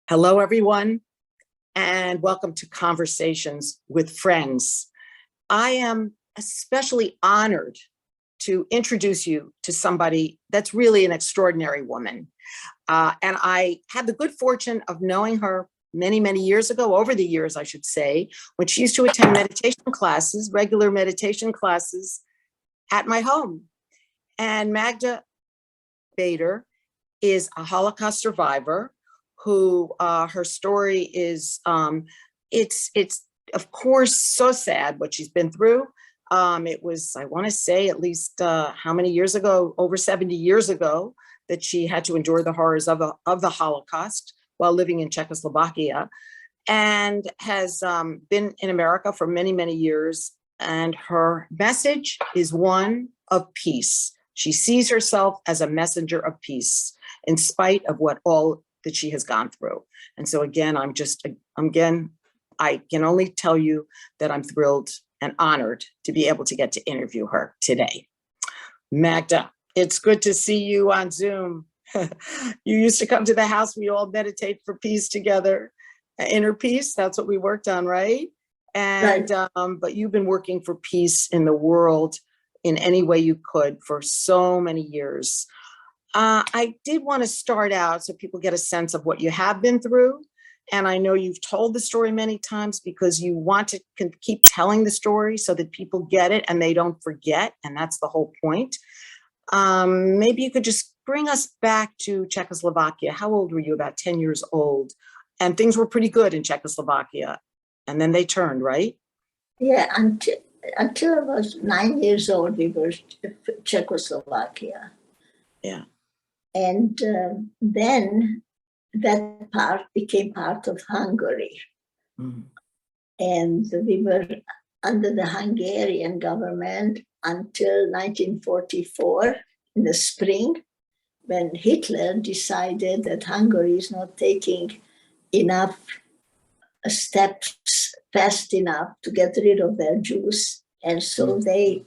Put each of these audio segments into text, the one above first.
Hello, everyone, and welcome to Conversations with Friends. I am especially honored to introduce you to somebody that's really an extraordinary woman. And I had the good fortune of knowing her many, many years ago, over the years, I should say, when she used to attend meditation classes, regular meditation classes at my home. And Magda Bader is a Holocaust survivor who her story is, it's of course so sad what she's been through. It was, I want to say, at least how many years ago, over 70 years ago, that she had to endure the horrors of the Holocaust while living in Czechoslovakia, and has been in America for many, many years. And her message is one of peace. She sees herself as a messenger of peace, in spite of what all that she has gone through. And so again, I can only tell you that I'm thrilled and honored to be able to get to interview her today. Magda, it's good to see you on Zoom. You used to come to the house, we all meditate for peace together. Inner peace, that's what we worked on, right? And right. But you've been working for peace in the world in any way you could for so many years. I did want to start out so people get a sense of what you have been through. And I know you've told the story many times because you want to keep telling the story so that people get it and they don't forget. And that's the whole point. Maybe you could just bring us back to Czechoslovakia. How old were you? About 10 years old. And things were pretty good in Czechoslovakia. And then they turned, right? Yeah, until I was 9 years old, we were Czechoslovakia. Yeah. And then that part became part of Hungary. Mm. And we were under the Hungarian government until 1944 in the spring, when Hitler decided that Hungary is not taking enough steps fast enough to get rid of their Jews. And so they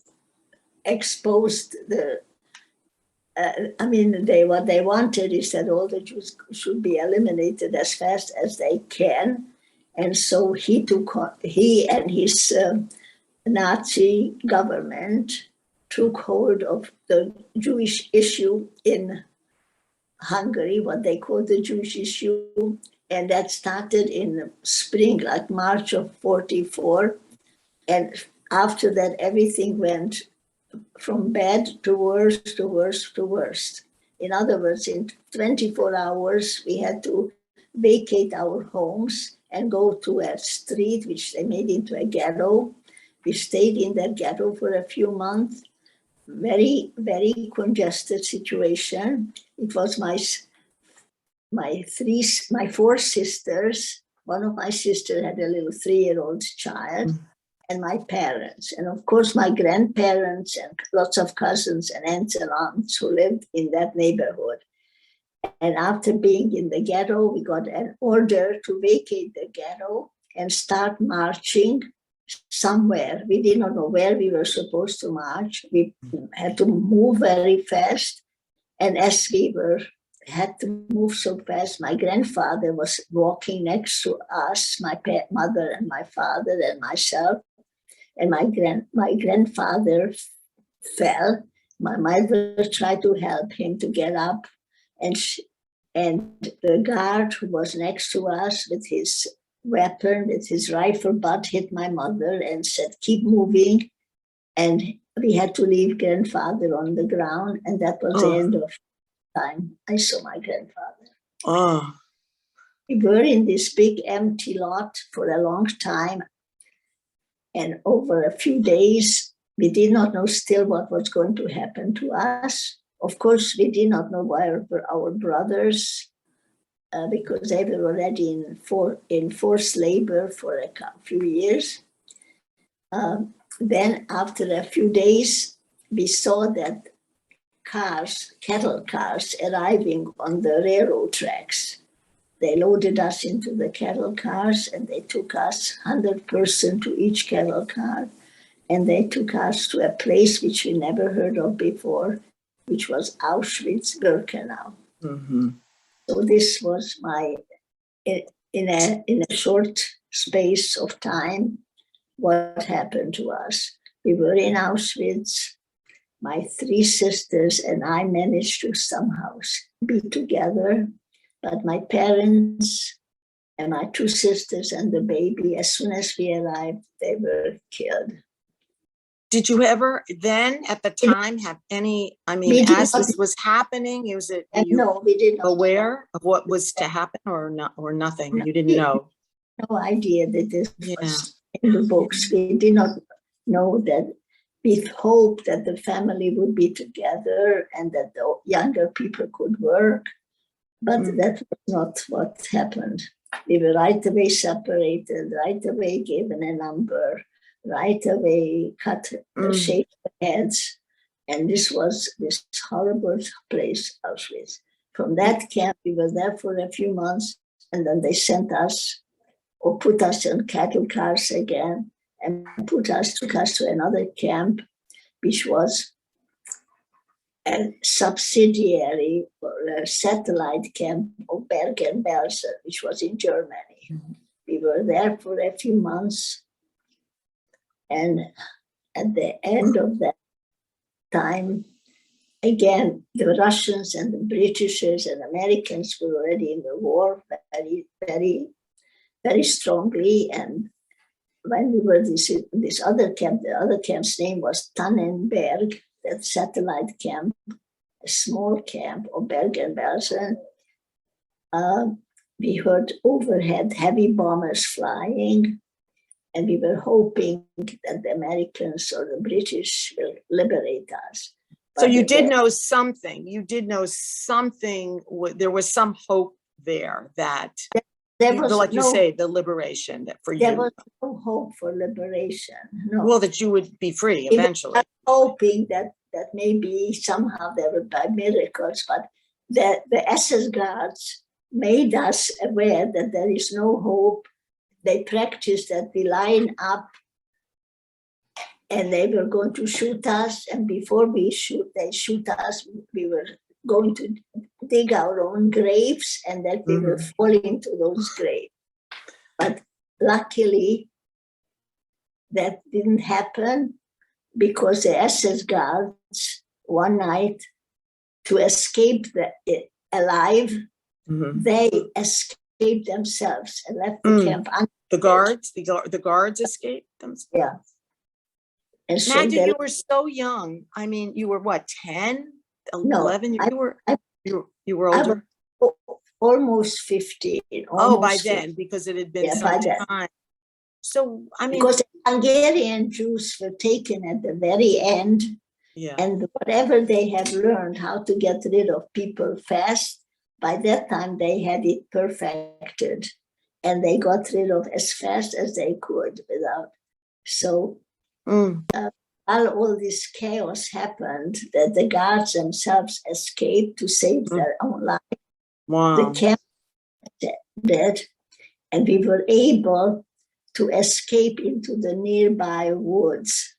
exposed what they wanted is that all the Jews should be eliminated as fast as they can. And so he and his Nazi government took hold of the Jewish issue in Hungary, what they call the Jewish issue. And that started in the spring, like March of 44. And after that, everything went from bad to worse, to worse, to worse. In other words, in 24 hours, we had to vacate our homes and go to a street, which they made into a ghetto. We stayed in that ghetto for a few months. Very, very congested situation. It was my four sisters. One of my sisters had a little 3-year-old child. And my parents, and of course my grandparents and lots of cousins and aunts and uncles who lived in that neighborhood. And after being in the ghetto, we got an order to vacate the ghetto and start marching somewhere. We did not know where we were supposed to march. We had to move very fast. And as we had to move so fast, my grandfather was walking next to us, my mother and my father and myself. And my grandfather fell. My mother tried to help him to get up. And the guard who was next to us with his weapon, with his rifle butt, hit my mother and said, "Keep moving." And we had to leave grandfather on the ground. And that was the end of the time I saw my grandfather. We were in this big empty lot for a long time. And over a few days, we did not know still what was going to happen to us. Of course, we did not know where were our brothers because they were already in forced labor for a few years. Then after a few days, we saw that cattle cars arriving on the railroad tracks. They loaded us into the cattle cars and they took us 100 persons to each cattle car. And they took us to a place which we never heard of before, which was Auschwitz, Birkenau. Mm-hmm. So this was my in a short space of time, what happened to us. We were in Auschwitz. My three sisters and I managed to somehow be together, but my parents and my two sisters and the baby, as soon as we arrived, they were killed. Did you ever then at the time have any, I mean, as this was happening, No, we did not. Aware of what was to happen or not, or nothing? You didn't know? No idea that this was in the books. We did not know that. We hoped that the family would be together and that the younger people could work, but that was not what happened. We were right away separated, right away given a number, right away cut, shaved heads. And this was this horrible place, Auschwitz. From that camp, we were there for a few months, and then they sent us or put us in cattle cars again and took us to another camp, which was a subsidiary or a satellite camp of Bergen-Belsen, which was in Germany. We were there for a few months, and at the end of that time, again, the Russians and the Britishers and Americans were already in the war very, very, very strongly. And when we were this other camp, the other camp's name was Tannenberg, that satellite camp, a small camp of Bergen-Belsen. We heard overhead heavy bombers flying, and we were hoping that the Americans or the British will liberate us. So you did know something. You did know something. There was some hope there that, like you say, the liberation that for you. There was no hope for liberation. No. Well, that you would be free eventually. Hoping that maybe somehow there would be miracles, but the SS guards made us aware that there is no hope. They practiced that we line up and they were going to shoot us. And before they shoot us, we were going to dig our own graves and that we were falling into those graves. But luckily, that didn't happen because the SS guards one night, to escape alive, they escaped themselves and left the camp. The guards escaped themselves? Yeah. And so Magda, you were so young. I mean, you were what, 10, 11? No, you were older? Almost 15. By then, because it had been some time. So, I mean. Because the Hungarian Jews were taken at the very end. Yeah. And whatever they had learned how to get rid of people fast, by that time they had it perfected. And they got rid of as fast as they could without. So while all this chaos happened, that the guards themselves escaped to save their own life. Wow. The camp dead, and we were able to escape into the nearby woods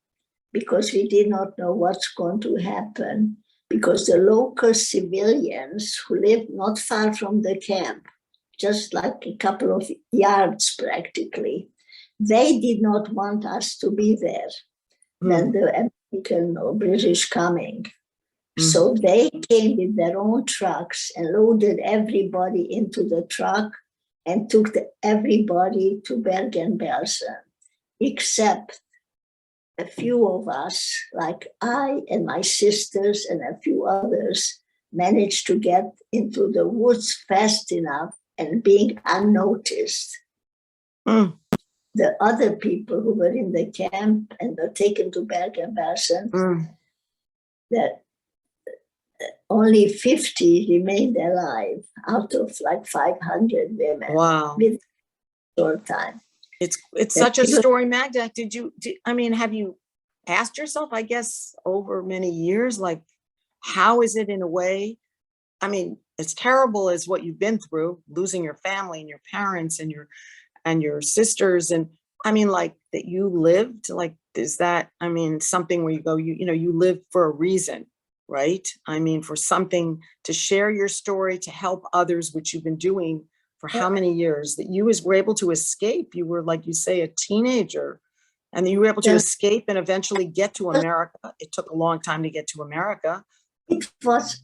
because we did not know what's going to happen, because the local civilians who lived not far from the camp, just like a couple of yards practically, they did not want us to be there than the American or British coming. So they came with their own trucks and loaded everybody into the truck and took everybody to Bergen-Belsen, except a few of us, like I and my sisters and a few others, managed to get into the woods fast enough and being unnoticed. The other people who were in the camp and were taken to Bergen-Belsen, that only 50 remained alive out of like 500 women. Wow. With short time. It's such a story, Magda. Have you asked yourself, I guess, over many years, like, how is it in a way? I mean, as terrible as what you've been through, losing your family and your parents and your sisters, and I mean, like, that you lived, like, is that, I mean, something where you go, you live for a reason, right? I mean, for something to share your story, to help others, which you've been doing for how many years that you were able to escape. You were, like you say, a teenager, and you were able to escape and eventually get to America. It took a long time to get to America. It was,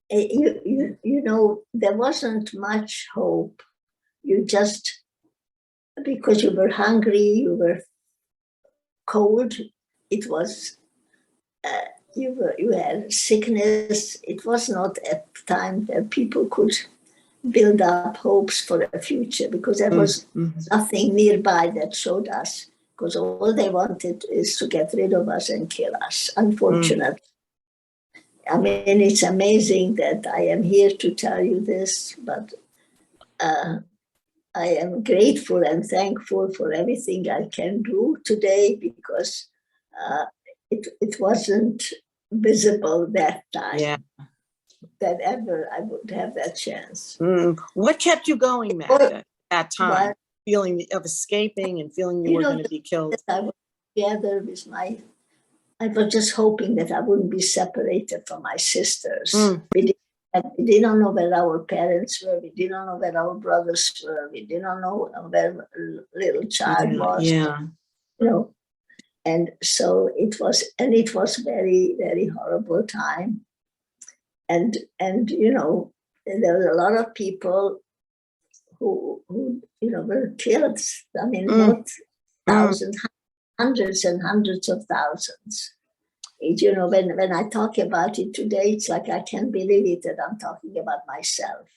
you know, there wasn't much hope. You just, because you were hungry, you were cold, it was, you had sickness. It was not a time that people could build up hopes for a future, because there was nothing nearby that showed us, because all they wanted is to get rid of us and kill us, unfortunately. I mean, it's amazing that I am here to tell you this, but I am grateful and thankful for everything I can do today, because it wasn't visible that time that ever I would have that chance. What kept you going, Magda, at that time? Feeling of escaping and feeling you were going to be killed? I was together with I was just hoping that I wouldn't be separated from my sisters. We didn't know where our parents were. We didn't know where our brothers were. We didn't know where little child was. You know, and so it was very, very horrible time. And you know, there were a lot of people who you know, were killed. I mean, not thousands, hundreds and hundreds of thousands. You know, when I talk about it today, it's like I can't believe it that I'm talking about myself.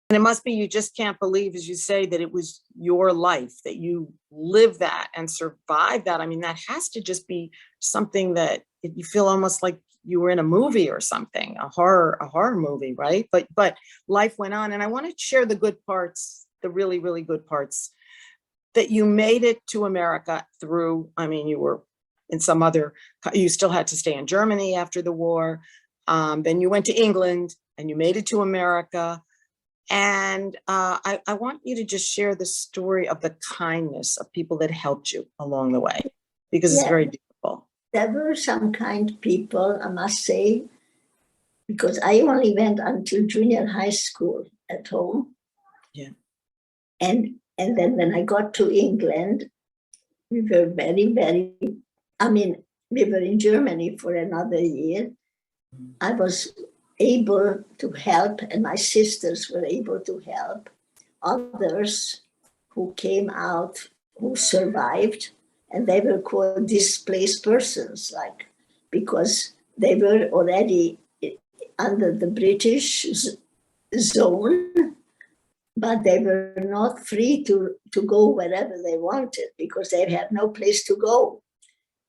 And it must be, you just can't believe, as you say, that it was your life, that you lived that and survived that. I mean, that has to just be something that you feel almost like you were in a movie or something, a horror movie, right? But life went on, and I want to share the good parts, the really, really good parts, that you made it to America through. I mean, you were in some other, you still had to stay in Germany after the war. Then you went to England and you made it to America. And I want you to just share the story of the kindness of people that helped you along the way, because it's very beautiful. There were some kind people, I must say, because I only went until junior high school at home. And then when I got to England, we were very, very, I mean, we were in Germany for another year. I was able to help, and my sisters were able to help others who came out, who survived, and they were called displaced persons, like, because they were already under the British zone, but they were not free to go wherever they wanted, because they had no place to go.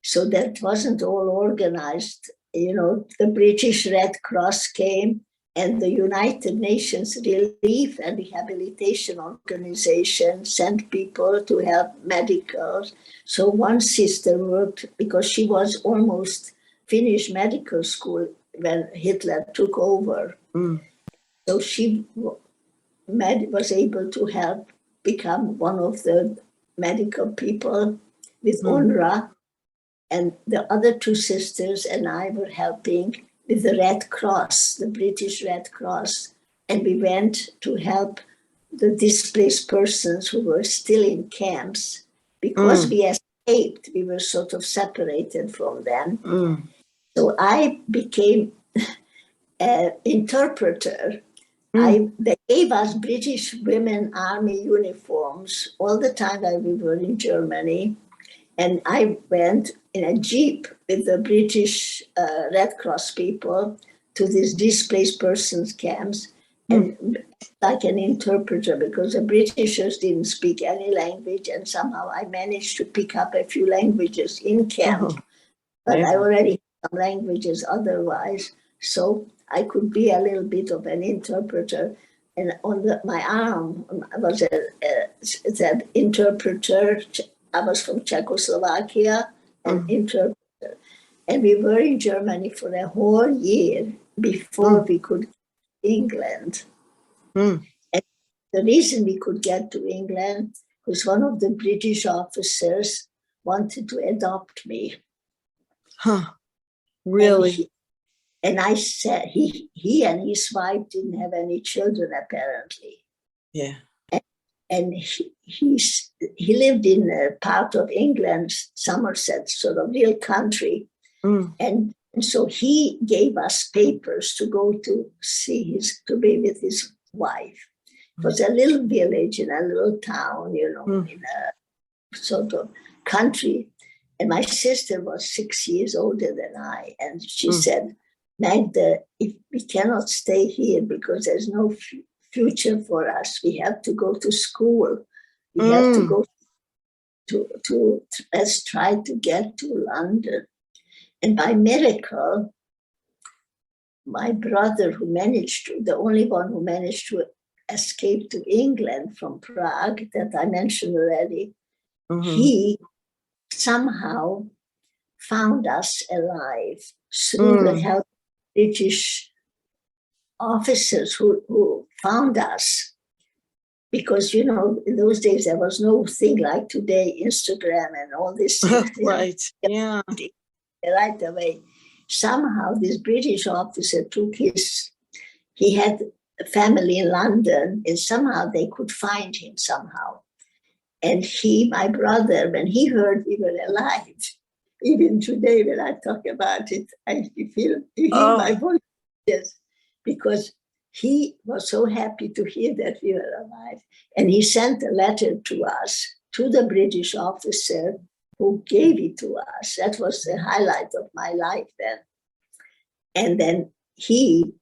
So that wasn't all organized. You know, the British Red Cross came, and the United Nations Relief and Rehabilitation Organization sent people to help medicals. So one sister worked, because she was almost finished medical school when Hitler took over. So she was able to help become one of the medical people with UNRWA. And the other two sisters and I were helping with the Red Cross, the British Red Cross. And we went to help the displaced persons who were still in camps. Because we escaped, we were sort of separated from them. So I became an interpreter. They gave us British women army uniforms all the time that we were in Germany. And I went in a jeep with the British Red Cross people to these displaced persons camps, and like an interpreter, because the Britishers didn't speak any language, and somehow I managed to pick up a few languages in camp. But I already had some languages otherwise, so I could be a little bit of an interpreter. And on my arm was that interpreter. I was from Czechoslovakia, an interpreter. And we were in Germany for a whole year before we could get to England. And the reason we could get to England was one of the British officers wanted to adopt me. Really? And I said, he and his wife didn't have any children, apparently. Yeah. And he lived in a part of England, Somerset, sort of real country. Mm. And so he gave us papers to go to to be with his wife. It was a little village in a little town, in a sort of country. And my sister was 6 years older than I. And she said, Magda, if we cannot stay here because there's no future for us, we have to go to school. We have to go let's try to get to London. And by miracle, my brother, the only one who managed to escape to England from Prague, that I mentioned already, he somehow found us alive through the help of British officers who found us. Because, in those days, there was no thing like today, Instagram and all this. Right, yeah. Right away. Somehow this British officer he had a family in London, and somehow they could find him somehow. And my brother, when he heard we were alive, even today when I talk about it, I feel my voice, yes, because he was so happy to hear that we were alive. And he sent a letter to us, to the British officer who gave it to us. That was the highlight of my life then. And then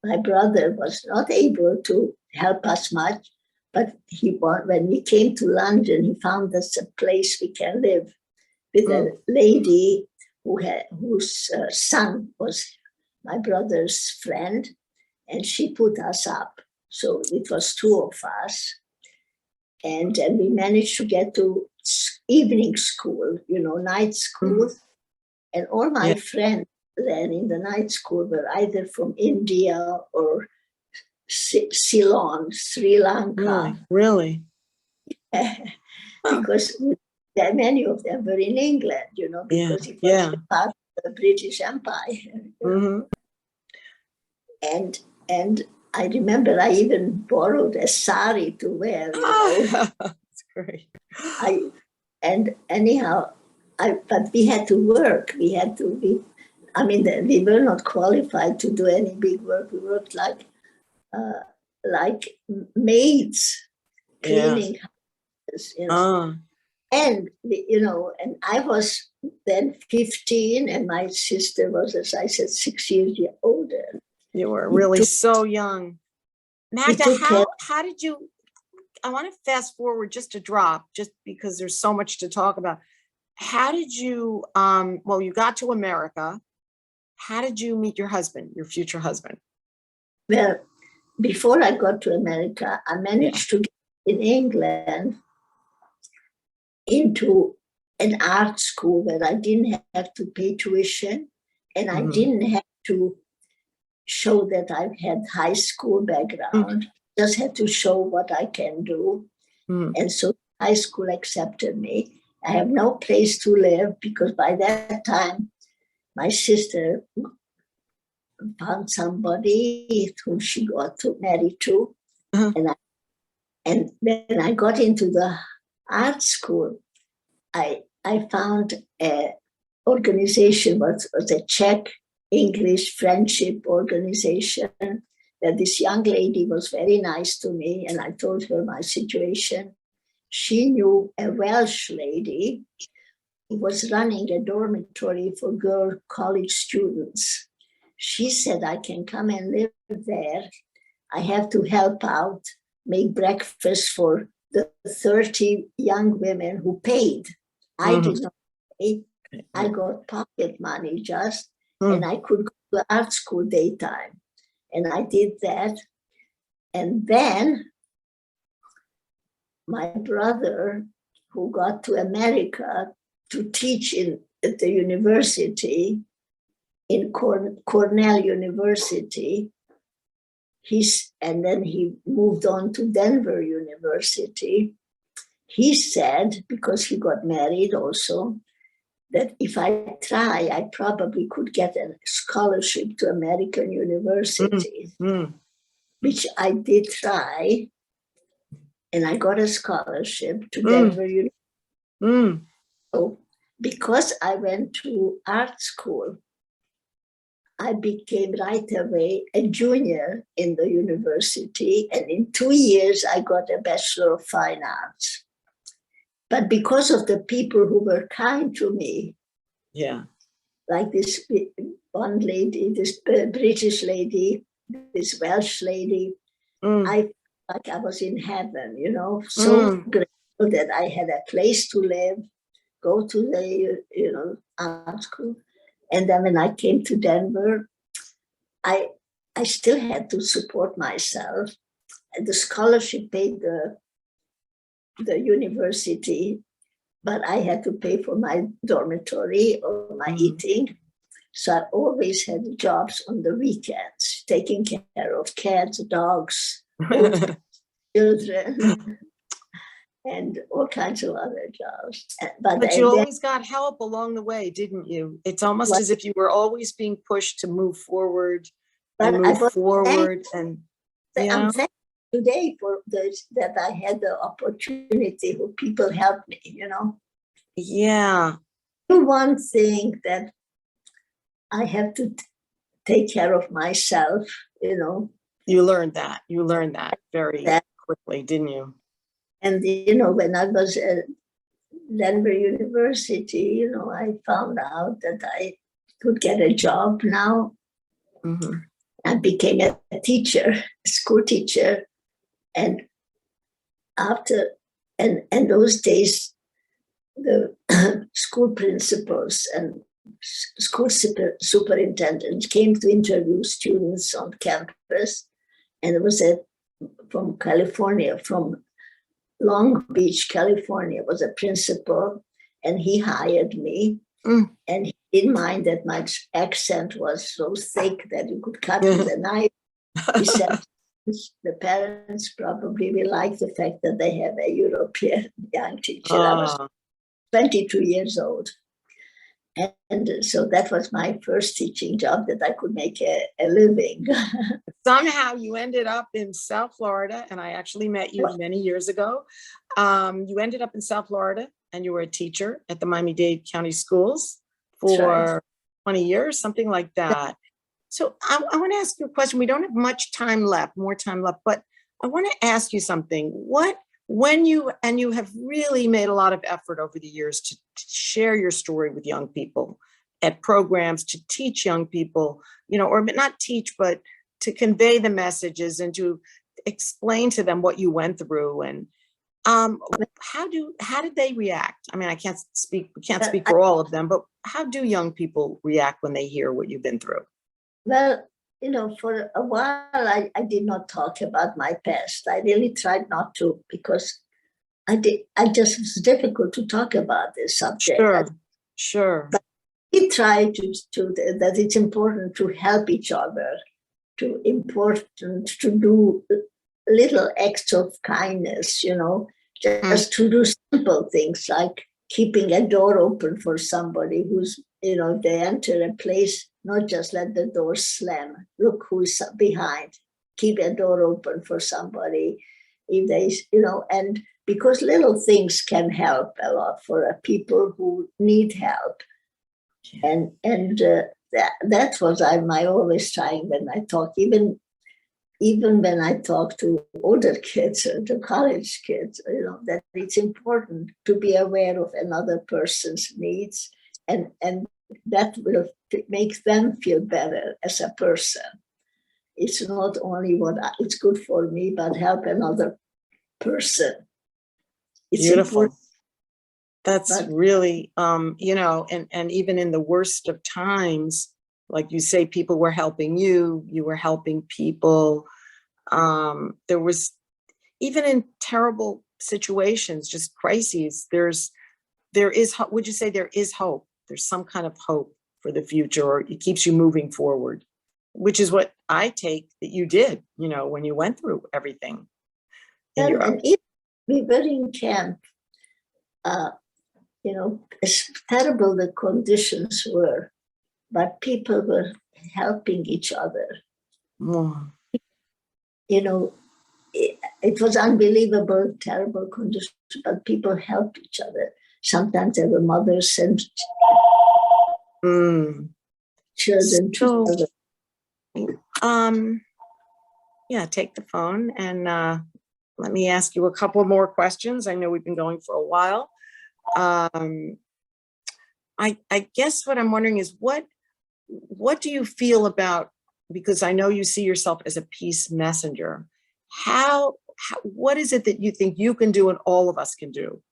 my brother, was not able to help us much, but when we came to London, he found us a place we can live with a lady whose son was my brother's friend, and she put us up. So it was two of us. And we managed to get to evening school, night school. And all my friends then in the night school were either from India or Ceylon, Sri Lanka. Really? Because many of them were in England, because it was part of the British Empire. And I remember I even borrowed a sari to wear. That's great. But we had to work. We were not qualified to do any big work. We worked like maids, cleaning houses. And and I was then 15, and my sister was, as I said, 6 years older. You were really so young. Magda, how did you, I want to fast forward just a drop, just because there's so much to talk about. How did you, you got to America. How did you meet your husband, your future husband? Well, before I got to America, I managed to get in England into an art school where I didn't have to pay tuition, and I didn't have to show that I had high school background, just had to show what I can do. And so high school accepted me. I have no place to live because by that time, my sister found somebody whom she got married to. And when I got into the art school, I found an organization, was a Czech English friendship organization, that this young lady was very nice to me, and I told her my situation. She knew a Welsh lady who was running a dormitory for girl college students. She said, I can come and live there. I have to help out, make breakfast for the 30 young women who paid. I did not pay. I got pocket money just, and I could go to art school daytime. And I did that. And then my brother, who got to America to teach at the university, in Cornell University, and then he moved on to Denver University. He said, because he got married also, that if I try, I probably could get a scholarship to American universities, which I did try, and I got a scholarship to Denver University. So because I went to art school, I became right away a junior in the university, and in 2 years, I got a Bachelor of Fine Arts. But because of the people who were kind to me, like this one lady, this British lady, this Welsh lady, I felt like I was in heaven, you know, so grateful that I had a place to live, go to the, art school. And then when I came to Denver, I still had to support myself. And the scholarship paid the university, but I had to pay for my dormitory or my eating. So I always had jobs on the weekends, taking care of cats, dogs, children, and all kinds of other jobs. But you always got help along the way, didn't you? It's almost as if you were always being pushed to move forward and move forward. And I'm thankful today for this, that I had the opportunity where people helped me, you know. Yeah. One thing that I have to take care of myself, you know. You learned that. You learned that very quickly, didn't you? And, you know, when I was at Denver University, you know, I found out that I could get a job now. I became a teacher, a school teacher. And after, and those days, the school principals and school superintendents came to interview students on campus. And it was from California, from Long Beach, California, was a principal, and he hired me. And he didn't mind that my accent was so thick that you could cut with a knife. He said, the parents probably will like the fact that they have a European young teacher. I was 22 years old. And so that was my first teaching job that I could make a living. Somehow you ended up in South Florida, and I actually met you many years ago. You ended up in South Florida, and you were a teacher at the Miami-Dade County Schools for 20 years, something like that. So I want to ask you a question. We don't have much time left, more time left, but I want to ask you something. When you have really made a lot of effort over the years to share your story with young people at programs, to teach young people, you know, or not teach, but to convey the messages and to explain to them what you went through. And how did they react? I mean, we can't speak for all of them, but how do young people react when they hear what you've been through? Well, you know, for a while, I did not talk about my past. I really tried not to, because I just was difficult to talk about this subject. Sure. But we try to that it's important to help each other, to do little acts of kindness, you know, just to do simple things like keeping a door open for somebody who's, you know, if they enter a place, not just let the door slam. Look who's behind. Keep a door open for somebody. If they, you know, and because little things can help a lot for people who need help. And that was my always trying when I talk, even when I talk to older kids or to college kids, you know, that it's important to be aware of another person's needs, and that will make them feel better as a person. It's not only it's good for me, but help another person. It's beautiful. Important. That's really, you know, and even in the worst of times, like you say, people were helping you, you were helping people. There was, even in terrible situations, just crises, there is, would you say there is hope? There's some kind of hope for the future, or it keeps you moving forward, which is what I take that you did, you know, when you went through everything. And if we were in camp, as terrible the conditions were, but people were helping each other. Mm. It was unbelievable, terrible conditions, but people helped each other. Sometimes there were mothers and children together. Yeah, take the phone and let me ask you a couple more questions. I know we've been going for a while. I guess what I'm wondering is what do you feel about, because I know you see yourself as a peace messenger. What is it that you think you can do and all of us can do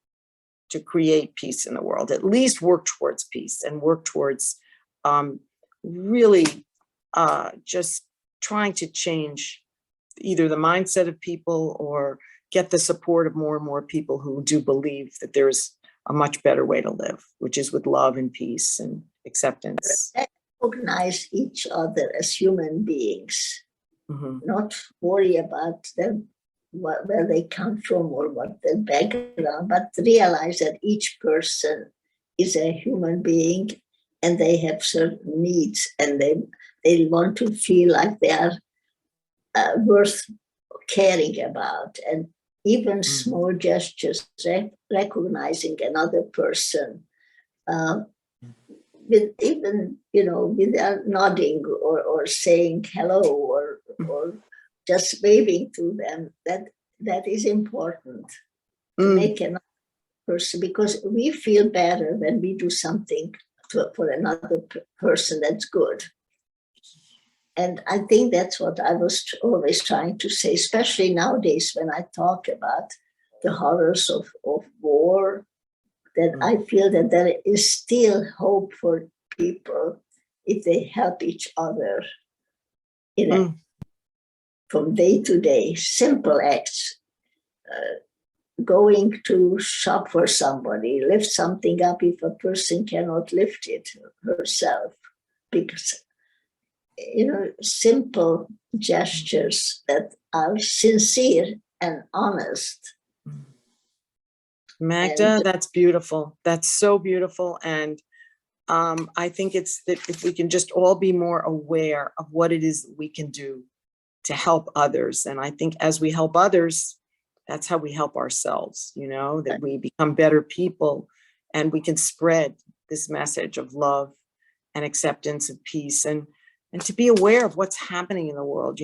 to create peace in the world, at least work towards peace and work towards really just trying to change either the mindset of people or get the support of more and more people who do believe that there's a much better way to live, which is with love and peace and acceptance. Recognize each other as human beings, Mm-hmm. not worry about them, where they come from or what their background, but realize that each person is a human being and they have certain needs and they want to feel like they are worth caring about. And even small gestures, recognizing another person, with even, without nodding or saying hello or just waving to them, that is important to make another person, because we feel better when we do something for another person that's good. And I think that's what I was always trying to say, especially nowadays when I talk about the horrors of war, that I feel that there is still hope for people if they help each other from day to day, simple acts. Going to shop for somebody, lift something up if a person cannot lift it herself, because simple gestures that are sincere and honest. Magda, that's beautiful. That's so beautiful. And I think it's that if we can just all be more aware of what it is that we can do to help others. And I think as we help others, that's how we help ourselves, that we become better people and we can spread this message of love and acceptance and peace and to be aware of what's happening in the world,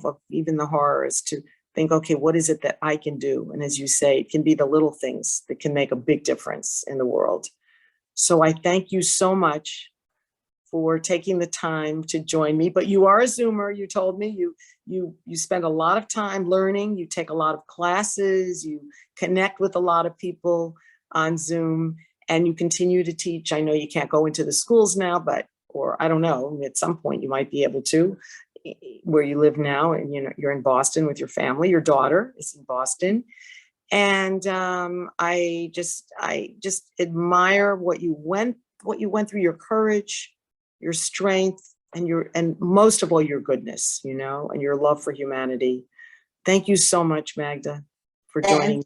of even the horrors, to think, okay, what is it that I can do? And as you say, it can be the little things that can make a big difference in the world. So I thank you so much for taking the time to join me. But you are a Zoomer. You told me you spend a lot of time learning. You take a lot of classes. You connect with a lot of people on Zoom, and you continue to teach. I know you can't go into the schools now, or I don't know, at some point you might be able to, where you live now, and you're in Boston with your family. Your daughter is in Boston. And I just admire what you went through, your courage, your strength, and most of all, your goodness, and your love for humanity. Thank you so much, Magda, for joining.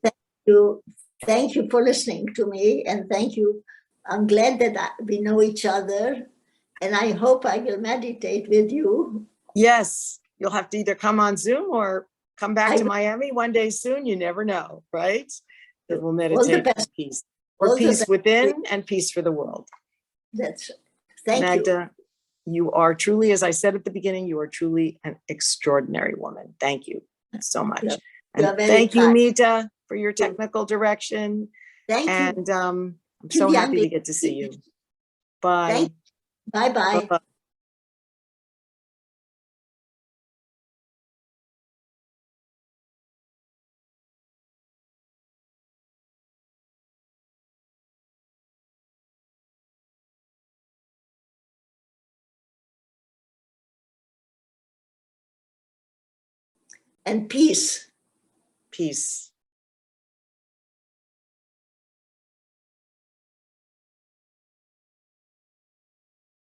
And thank you for listening to me, and thank you. I'm glad that we know each other, and I hope I will meditate with you. Yes, you'll have to either come on Zoom or come back to Miami one day soon. You never know, right? That we'll meditate for peace, for peace within and peace for the world. That's thank Magda, you are truly, as I said at the beginning, you are truly an extraordinary woman. Thank you so much. And thank you, Mita, for your technical direction. Thank you. And I'm so happy to get to see you. Bye. Bye-bye. Bye-bye. And peace. Peace.